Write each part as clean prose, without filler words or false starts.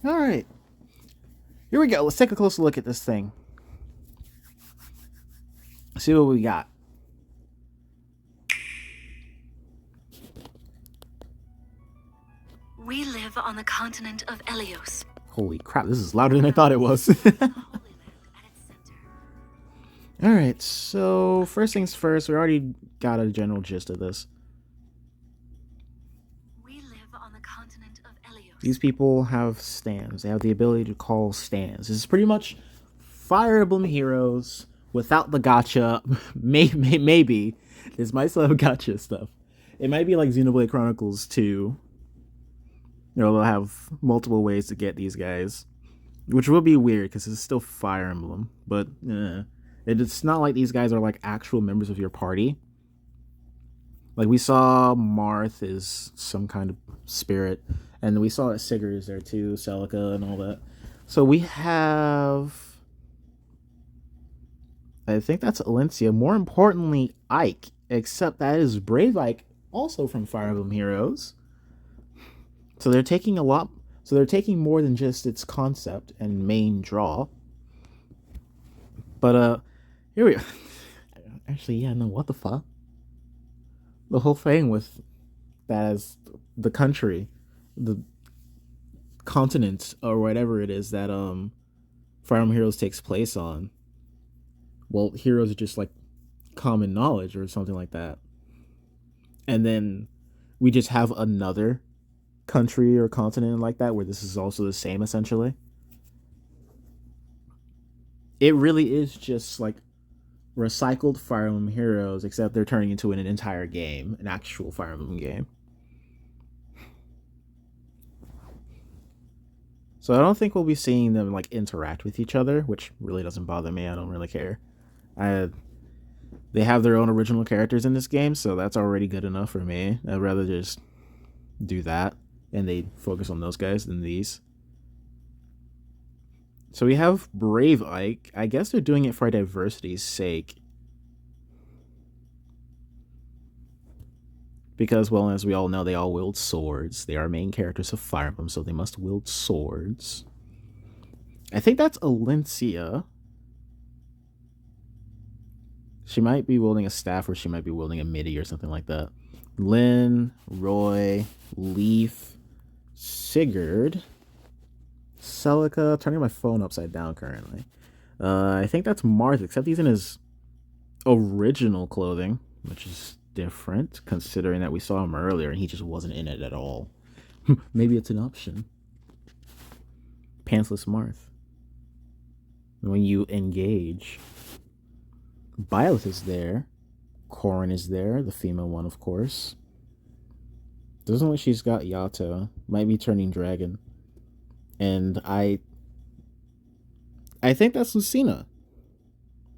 Alright, here we go. Let's take a closer look at this thing. See what we got. We live on the continent of Elios. Holy crap, this is louder than I thought it was. Alright, so first things first, we already got a general gist of this. We live on the continent of Elios. These people have stands. They have the ability to call stands. This is pretty much Fire Emblem Heroes without the gacha. Maybe. This might still have gacha stuff. It might be like Xenoblade Chronicles 2. You know, they'll have multiple ways to get these guys. Which will be weird because it's still Fire Emblem. But it's not like these guys are like actual members of your party. Like we saw Marth is some kind of spirit. And we saw that Sigurd is there too, Celica and all that. So we have... I think that's Alencia. More importantly, Ike. Except that is Brave Ike, also from Fire Emblem Heroes. So they're taking a lot... So they're taking more than just its concept and main draw. But, here we go. Actually, yeah, no, what the fuck? The whole thing with that as the country, the continent, or whatever it is that, Fire Emblem Heroes takes place on. Well, heroes are just like common knowledge or something like that. And then we just have another country or continent like that where this is also the same essentially. It really is just like recycled Fire Emblem Heroes, except they're turning into an entire game, an actual Fire Emblem game. So I don't think we'll be seeing them like interact with each other, which really doesn't bother me. I don't really care. They have their own original characters in this game, so that's already good enough for me. I'd rather just do that and they focus on those guys than these. So we have Brave Ike. I guess they're doing it for diversity's sake. Because, well, as we all know, they all wield swords. They are main characters of Fire Emblem, so they must wield swords. I think that's Alencia. She might be wielding a staff or she might be wielding a midi or something like that. Lynn, Roy, Leaf, Sigurd, Celica. Turning my phone upside down currently. I think that's Marth, except he's in his original clothing, which is different considering that we saw him earlier and he just wasn't in it at all. Maybe it's an option. Pantsless Marth. When you engage... Byleth is there. Corrin is there, the female one, of course. Doesn't look like she's got Yato. Might be turning dragon. And I think that's Lucina.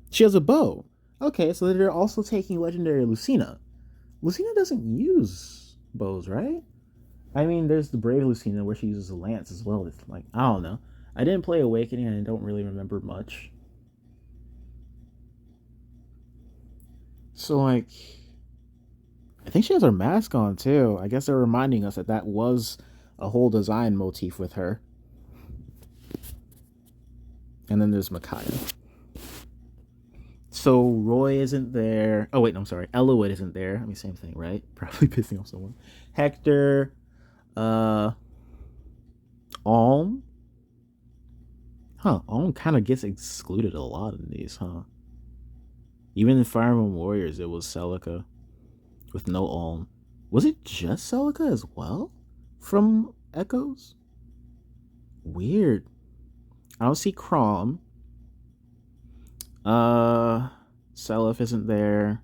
She has a bow. Okay, so they're also taking legendary Lucina. Lucina doesn't use bows, right? I mean, there's the brave Lucina where she uses a lance as well. It's like, I don't know. I didn't play Awakening and I don't really remember much. So, like, I think she has her mask on, too. I guess they're reminding us that that was a whole design motif with her. And then there's Micaiah. So, Roy isn't there. Oh, wait, no, I'm sorry. Eloid isn't there. I mean, same thing, right? Probably pissing off someone. Hector. Alm. Huh, Alm kind of gets excluded a lot in these, huh? Even in Fire Emblem Warriors, it was Celica with no Ulm. Was it just Celica as well from Echoes? Weird. I don't see Crom. Seliph isn't there.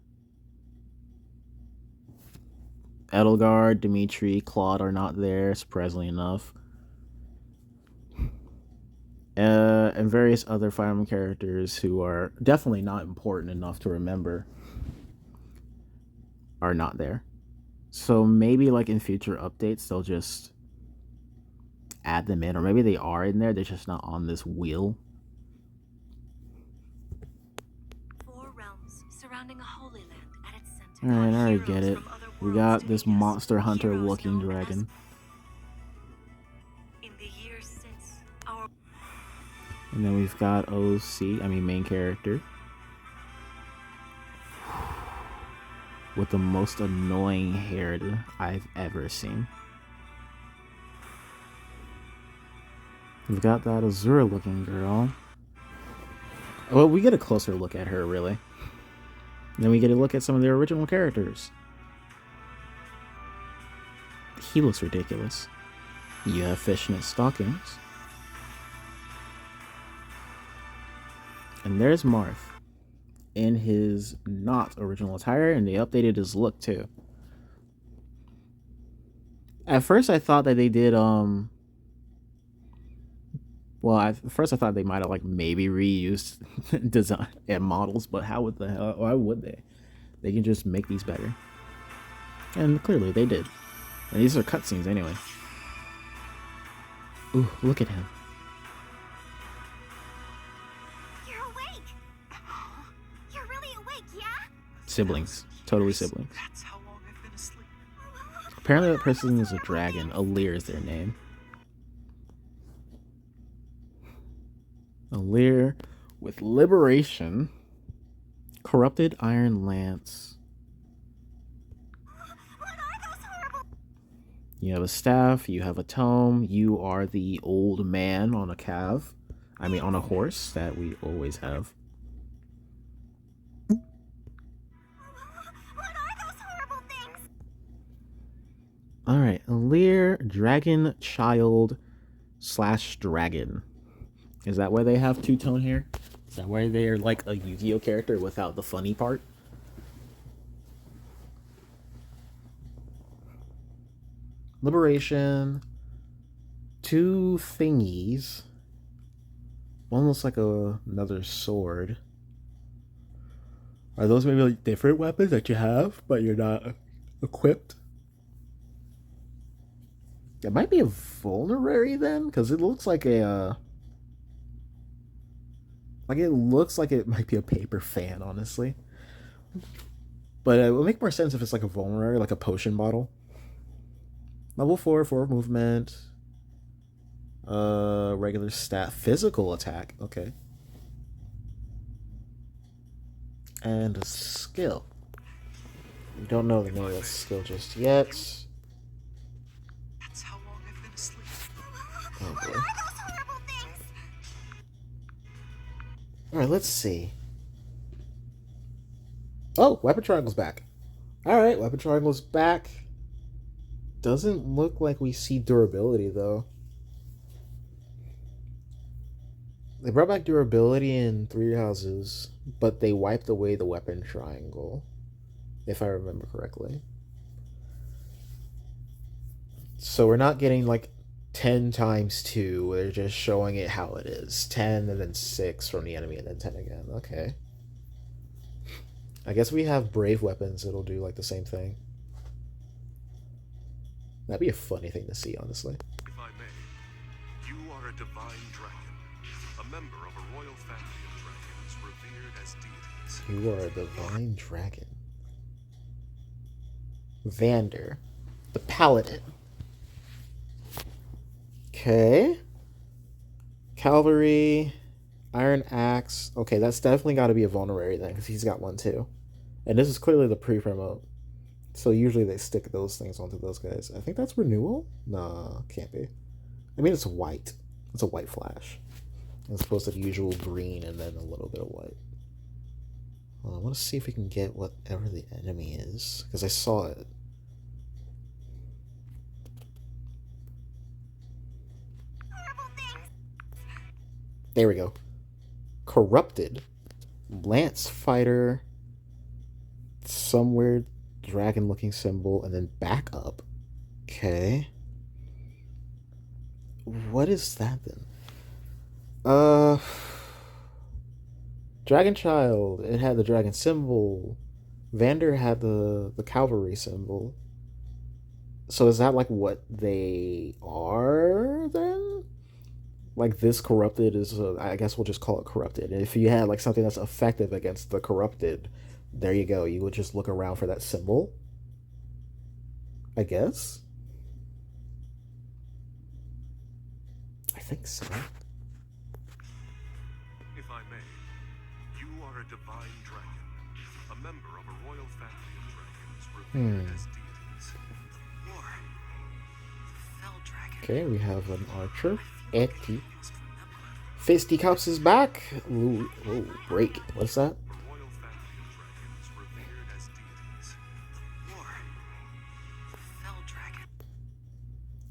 Edelgard, Dimitri, Claude are not there, surprisingly enough. And various other Fire Emblem characters who are definitely not important enough to remember are not there. So maybe like in future updates they'll just add them in, or maybe they are in there, they're just not on this wheel. 4 realms surrounding a holy land at its center. Alright, I already get it. We got this monster hunter looking dragon. In the year years since our... And then we've got main character, with the most annoying hair I've ever seen. We've got that Azura looking girl. Well, we get a closer look at her, really. Then we get a look at some of the original characters. He looks ridiculous. You have fishnet stockings. And there's Marth in his not original attire, and they updated his look too. At first I thought that they did at first I thought they might have like maybe reused design and models, but why would they? They can just make these better. And clearly they did. And these are cutscenes anyway. Ooh, look at him. You're awake! You're really awake, yeah? Siblings. Totally siblings. That's how long I've been asleep. Apparently that person is a dragon. Alir is their name. Alir with liberation. Corrupted iron lance. What are those horrible... You have a staff, you have a tome, you are the old man on a horse that we always have. What are those horrible things? Alright, Alir, dragon child / dragon. Is that why they have two-tone hair? Is that why they are like a Yu-Gi-Oh character without the funny part? Liberation. 2 thingies. One looks like another sword. Are those maybe like different weapons that you have, but you're not equipped? It might be a vulnerary then, because it looks like a it looks like it might be a paper fan, honestly. But it would make more sense if it's like a vulnerary, like a potion bottle. Level 4 movement. Regular stat, physical attack. Okay. And a skill. We don't know the name of that skill just yet. That's how long I've been asleep. Oh What boy. are those horrible things? Alright, let's see. Oh, weapon triangle's back. Alright, weapon triangle's back. Doesn't look like we see durability though. They brought back durability in 3 houses, but they wiped away the weapon triangle, if I remember correctly. So we're not getting like 10 times 2, they're just showing it how it is. 10 and then 6 from the enemy and then 10 again. Okay. I guess we have brave weapons, it'll do like the same thing. That'd be a funny thing to see, honestly. If I may, you are a divine dragon, a member of a royal family of dragons revered as deities. You are a divine dragon. Vander, the paladin. Okay. Cavalry, iron axe. Okay, that's definitely got to be a vulnerary then, because he's got one too. And this is clearly the pre-promote. So usually they stick those things onto those guys. I think that's renewal? Nah, can't be. I mean, it's white. It's a white flash. As opposed to the usual green and then a little bit of white. Well, I want to see if we can get whatever the enemy is, because I saw it. Horrible things. There we go. Corrupted. Lance fighter. Some weird dragon looking symbol, and then back up. Okay. What is that then? Dragon Child. It had the dragon symbol. Vander had the cavalry symbol. So is that like what they are then? Like this corrupted is, I guess we'll just call it corrupted. And if you had like something that's effective against the corrupted, there you go. You would just look around for that symbol, I guess. think so. If I may, you are a divine dragon, a member of a royal family of dragons revered as deities. War. The fell dragon. Okay, we have an archer. I Eti. must remember. Fisticuffs is back. Ooh, oh, break. What's that? A royal family of dragons revered as deities. War. The fell dragon.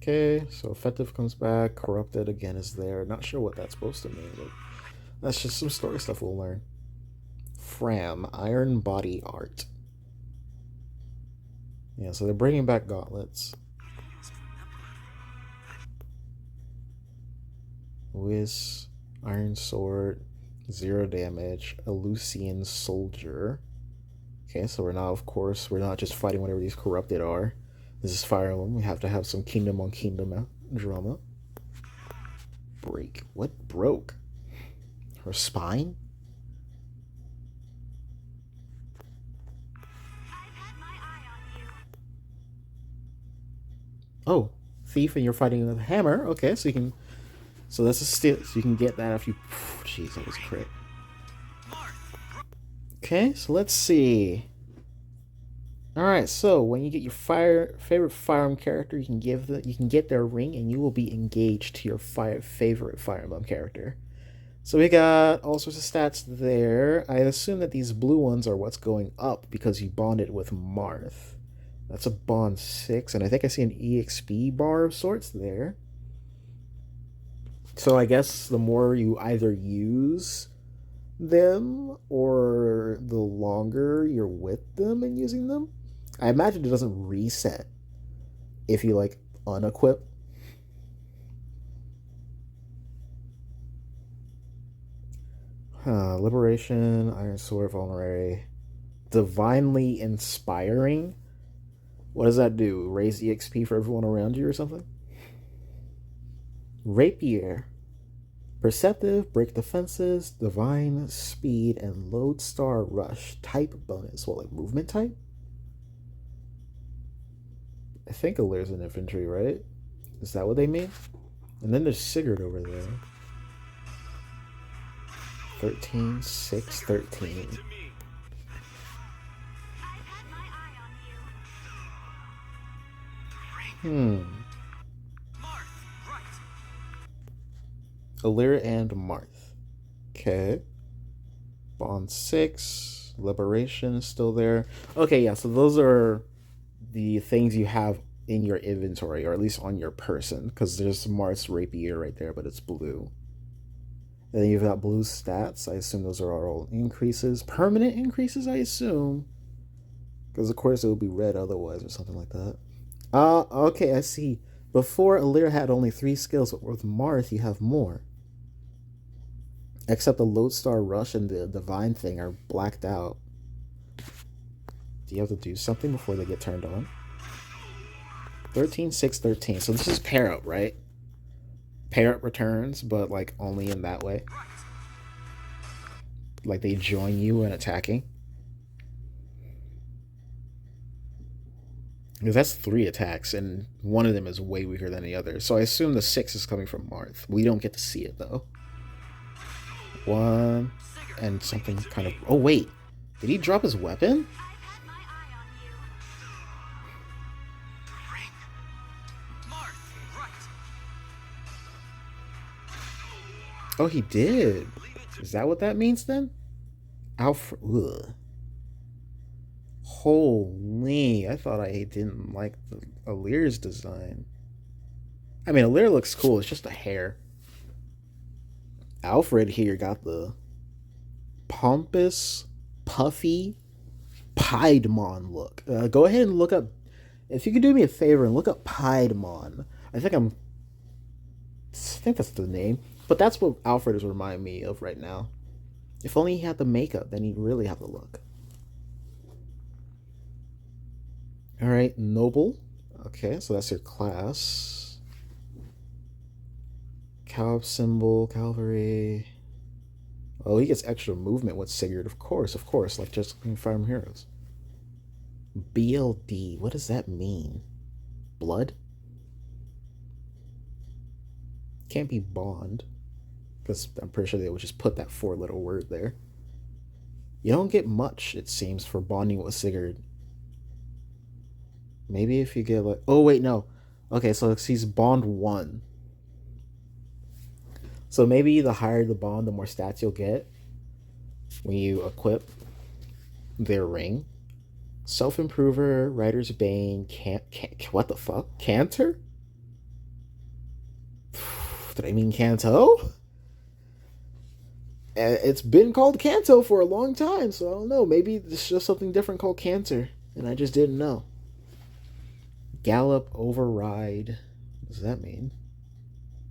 Okay, so effective comes back. Corrupted again is there. Not sure what that's supposed to mean, but that's just some story stuff we'll learn. Fram, Iron Body Art. Yeah, so they're bringing back gauntlets. I must remember. Whiz, Iron Sword, 0 damage, Elusian Soldier. Okay, so we're now, of course, we're not just fighting whatever these corrupted are. This is Fire Emblem. We have to have some kingdom on kingdom drama. Break. What broke? Her spine? I've had my eye on you. Oh, thief, and you're fighting with a hammer. Okay, so you can. So that's a steal. So you can get that if you. Jeez, that was a crit. Okay, so let's see. All right, so when you get your favorite Fire Emblem character, you can get their ring, and you will be engaged to your favorite Fire Emblem character. So we got all sorts of stats there. I assume that these blue ones are what's going up because you bonded with Marth. That's a bond 6, and I think I see an EXP bar of sorts there. So I guess the more you either use them or the longer you're with them and using them. I imagine it doesn't reset if you like unequip. Liberation, Iron Sword, Vulnerary, Divinely Inspiring. What does that do? Raise EXP for everyone around you or something? Rapier. Perceptive, break defenses, divine, speed, and lodestar rush. Type bonus. What, like movement type? I think Alir's in infantry, right? Is that what they mean? And then there's Sigurd over there. 13, 6, 13. I've had my eye on you. Alir and Marth. Okay. Bond 6. Liberation is still there. Okay, yeah, so those are the things you have in your inventory, or at least on your person, because there's Marth's rapier right there, but it's blue. And then you've got blue stats. I assume those are all increases. Permanent increases, I assume. Because, of course, it would be red otherwise or something like that. Okay, I see. Before, Alir had only 3 skills, but with Marth, you have more. Except the Lodestar Rush and the Divine thing are blacked out. Do you have to do something before they get turned on? 13, 6, 13. So this is pair up, right? Pair up returns, but like only in that way. Like they join you in attacking. Because that's 3 attacks, and one of them is way weaker than the other. So I assume the 6 is coming from Marth. We don't get to see it though. 1 and something kind of. Oh wait, did he drop his weapon? I've had my eye on you. Oh, he did. Is that what that means then? Alfred. Ugh. Holy, I thought I didn't like the Alir's design. I mean, Alir looks cool. It's just a hair. Alfred here got the pompous, puffy, Piedmon look. Go ahead and look up. If you could do me a favor and look up Piedmon. I think that's the name. But that's what Alfred is reminding me of right now. If only he had the makeup, then he'd really have the look. Alright, Noble. Okay, so that's your class. Cow symbol, cavalry. Oh, he gets extra movement with Sigurd, of course, like just in Fire Emblem Heroes. BLD, what does that mean? Blood? can't be bond. Because I'm pretty sure they would just put that 4-letter word there. You don't get much, it seems, for bonding with Sigurd. Maybe if you get like... Oh, wait, no. Okay, so he's bond 1. So maybe the higher the bond, the more stats you'll get when you equip their ring. Self-improver, Writer's Bane, what the fuck? Canter? Did I mean Canto? It's been called Canto for a long time, so I don't know. Maybe it's just something different called Canter, and I just didn't know. Gallop, Override. What does that mean?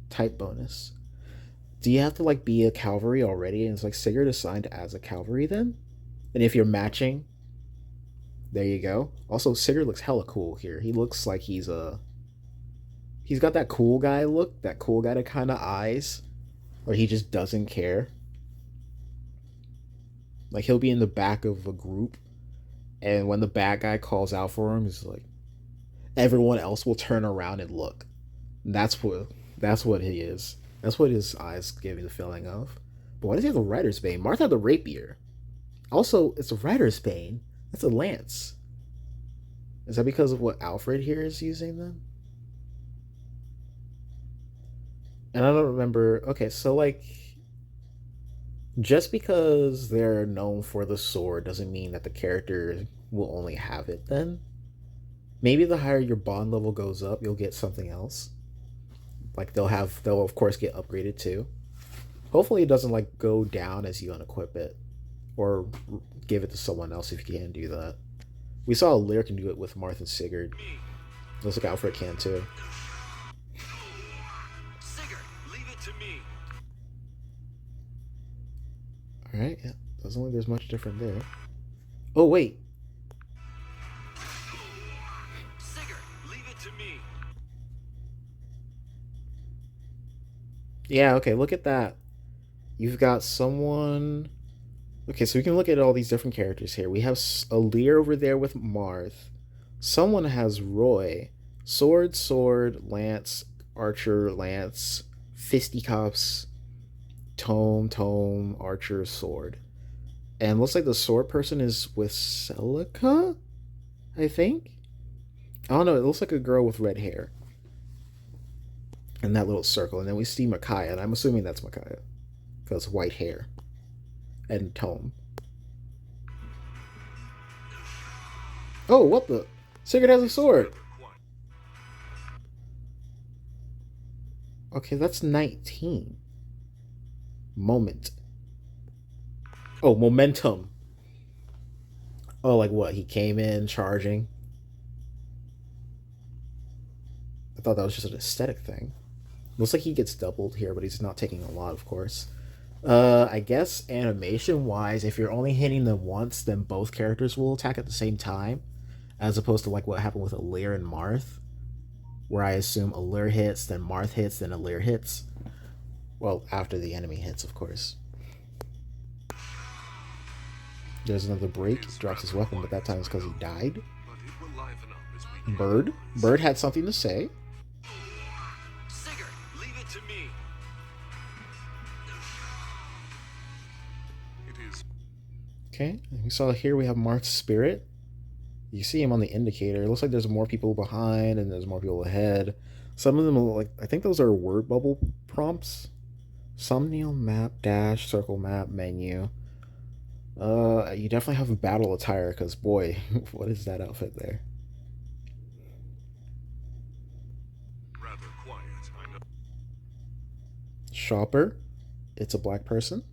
Type bonus. Do you have to like be a cavalry already? And it's like Sigurd assigned as a cavalry then? And if you're matching, there you go. Also, Sigurd looks hella cool here. He looks like he's got that cool guy look, that cool guy to kind of eyes, or he just doesn't care. Like he'll be in the back of a group, and when the bad guy calls out for him, he's like, everyone else will turn around and look. That's what he is. That's what his eyes give me the feeling of. But why does he have the Writer's Bane? Martha had the rapier. Also, it's a Writer's Bane. That's a lance. Is that because of what Alfred here is using then? And I don't remember. Okay, so like, just because they're known for the sword doesn't mean that the character will only have it then. Maybe the higher your bond level goes up, you'll get something else. Like they'll of course get upgraded too. Hopefully it doesn't like go down as you unequip it, or give it to someone else if you can do that. We saw Lear can do it with Marth and Sigurd. Looks like Alfred can too. Sigurd, leave it to me. Alright, yeah. Doesn't look like there's much different there. Oh wait. Sigurd, leave it to me. Yeah, okay, look at that. You've got someone... Okay, so we can look at all these different characters here. We have a Lear over there with Marth. Someone has Roy. Sword, Lance, Archer, Lance, Fisticuffs, Tome, Archer, Sword. And looks like the sword person is with Celica, I think? I don't know, it looks like a girl with red hair. In that little circle. And then we see Micaiah, and I'm assuming that's Micaiah. Because white hair. And Tome. Oh, what the? Sigurd has a sword. Okay, that's 19. Moment. Oh, momentum. Oh, like what? He came in charging. I thought that was just an aesthetic thing. Looks like he gets doubled here, but he's not taking a lot, of course. I guess animation-wise, if you're only hitting them once, then both characters will attack at the same time, as opposed to like what happened with Alir and Marth, where I assume Alir hits, then Marth hits, then Alir hits. Well, after the enemy hits, of course. There's another break. He drops his weapon, but that time it's because he died. Bird had something to say. Sigurd, leave it to me. Okay, we saw here we have Marth's spirit. You see him on the indicator. It looks like there's more people behind and there's more people ahead. Some of them are like, I think those are word bubble prompts. Thumbnail, map, dash, circle, map, menu. You definitely have a battle attire because boy, what is that outfit there? Rather quiet, I know. Shopper. It's a black person.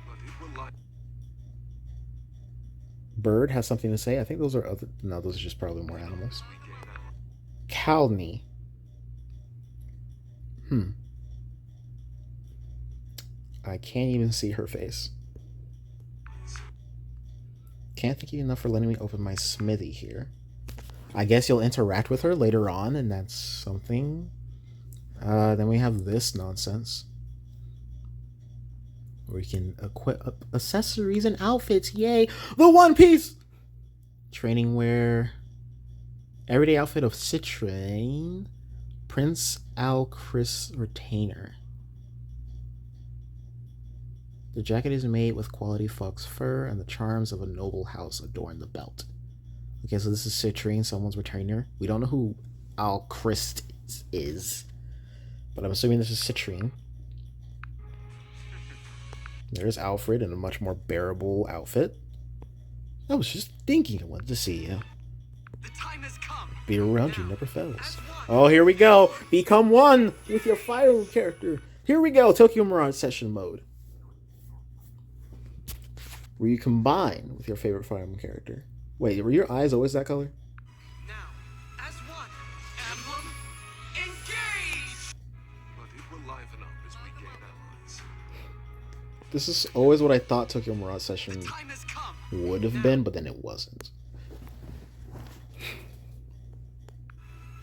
But it will lie. Bird has something to say. I think those are other... No, those are just probably more animals. Calney. I can't even see her face. Can't thank you enough for letting me open my smithy here. I guess you'll interact with her later on, and that's something. Then we have this nonsense. Where you can equip accessories and outfits. Yay! The One Piece! Training wear. Everyday outfit of Citrain. Prince Al Chris retainer. The jacket is made with quality fox fur, and the charms of a noble house adorn the belt. Okay, so this is Citrine, someone's retainer. We don't know who Al Christ is, but I'm assuming this is Citrine. There's Alfred in a much more bearable outfit. I was just thinking I wanted to see you. The time has come. Be around you never fails. Oh, here we go. Become one with your Fire Emblem character. Here we go. Tokyo Mirage session mode. Where you combine with your favorite Fire Emblem character. Wait, were your eyes always that color? Now, as one, Emblem Engage! But it will liven up as we gain allies. This is always what I thought Tokyo Mirage session The time has come. would have been, but then it wasn't.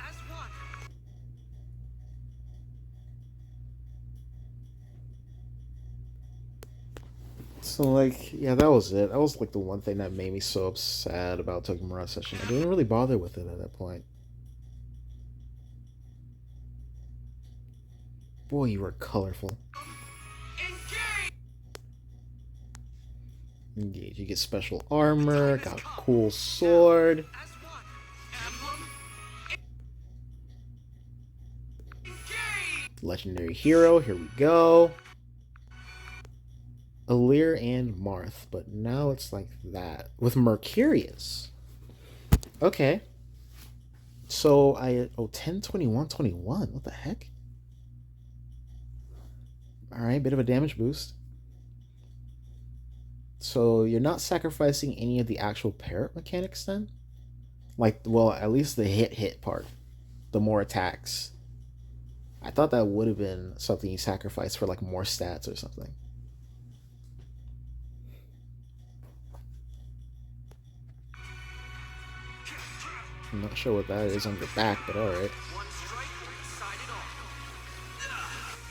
As one. So, like, yeah, that was it. That was, like, the one thing that made me so sad about Tokyo Mirage session. I didn't really bother with it at that point. Boy, you were colorful. Engage. You get special armor, got a cool sword. As one, Emblem Engage! Legendary hero, here we go. Alir and Marth, but now it's like that. With Mercurius. Okay. So, 10, 21, 21. What the heck? Alright, bit of a damage boost. So, you're not sacrificing any of the actual parrot mechanics then? Like, well, at least the hit part. The more attacks. I thought that would have been something you sacrificed for, like, more stats or something. I'm not sure what that is on your back, but alright. One strike will decide it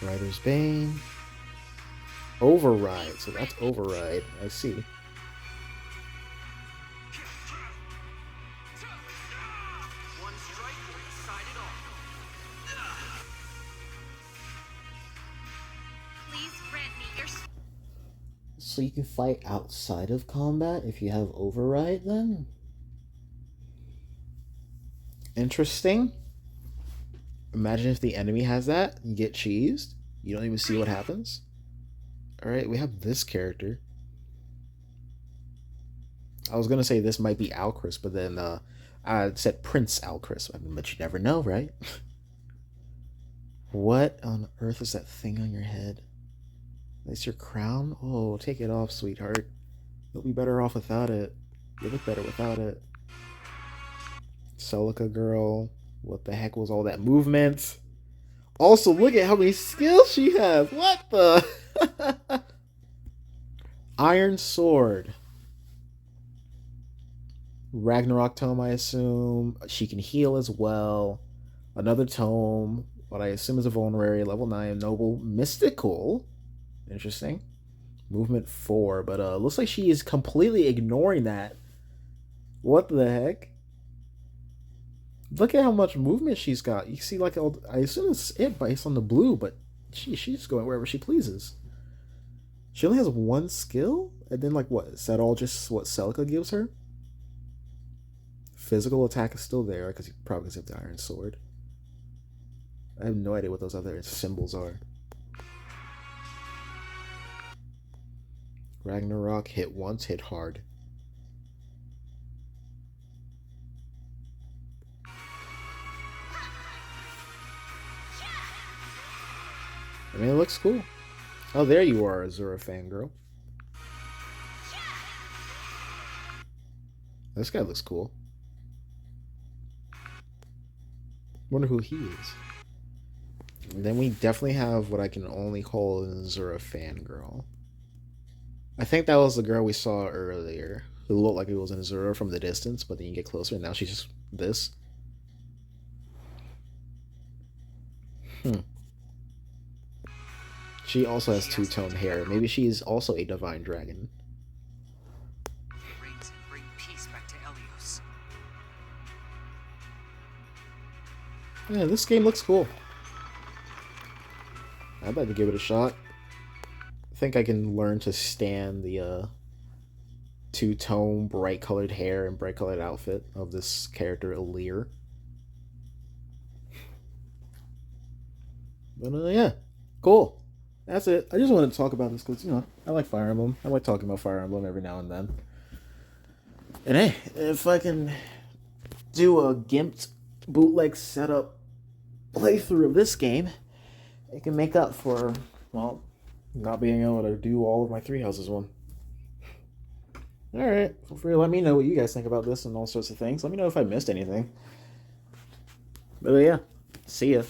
all. Rider's Bane. Override. So that's Override. I see. One strike will decide it all. Please grant me your So you can fight outside of combat if you have Override then? Interesting. Imagine if the enemy has that. You get cheesed. You don't even see what happens. Alright, we have this character. I was gonna say this might be Alcris, but then I said Prince Alcris. I mean, but you never know, right? What on earth is that thing on your head? That's your crown? Oh, take it off, sweetheart. You'll be better off without it. You look better without it. Celica girl. What the heck was all that movement? Also, look at how many skills she has. What the? Iron Sword. Ragnarok Tome, I assume. She can heal as well. Another tome. What I assume is a vulnerary. Level 9. Noble. Mystical. Interesting. Movement 4. But looks like she is completely ignoring that. What the heck? Look at how much movement she's got. You see, like, I assume it's it based on the blue, but she's going wherever she pleases. She only has one skill? And then, like, what? Is that all just what Celica gives her? Physical attack is still there, because you probably have the Iron Sword. I have no idea what those other symbols are. Ragnarok, hit once, hit hard. I mean, it looks cool. Oh, there you are, Azura fangirl. This guy looks cool. Wonder who he is. And then we definitely have what I can only call an Azura fangirl. I think that was the girl we saw earlier, who looked like it was an Azura from the distance, but then you get closer and now she's just this. She also has two-tone hair. Maybe she's also a divine dragon. Rains and bring peace back to Elios. Yeah, this game looks cool. I'd like to give it a shot. I think I can learn to stand the two-tone, bright-colored hair and bright-colored outfit of this character, Alir. But yeah, cool. That's it. I just wanted to talk about this because, you know, I like Fire Emblem. I like talking about Fire Emblem every now and then. And hey, if I can do a gimped bootleg setup playthrough of this game, it can make up for, well, not being able to do all of my Three Houses one. Alright, feel free to let me know what you guys think about this and all sorts of things. Let me know if I missed anything. But yeah, see ya.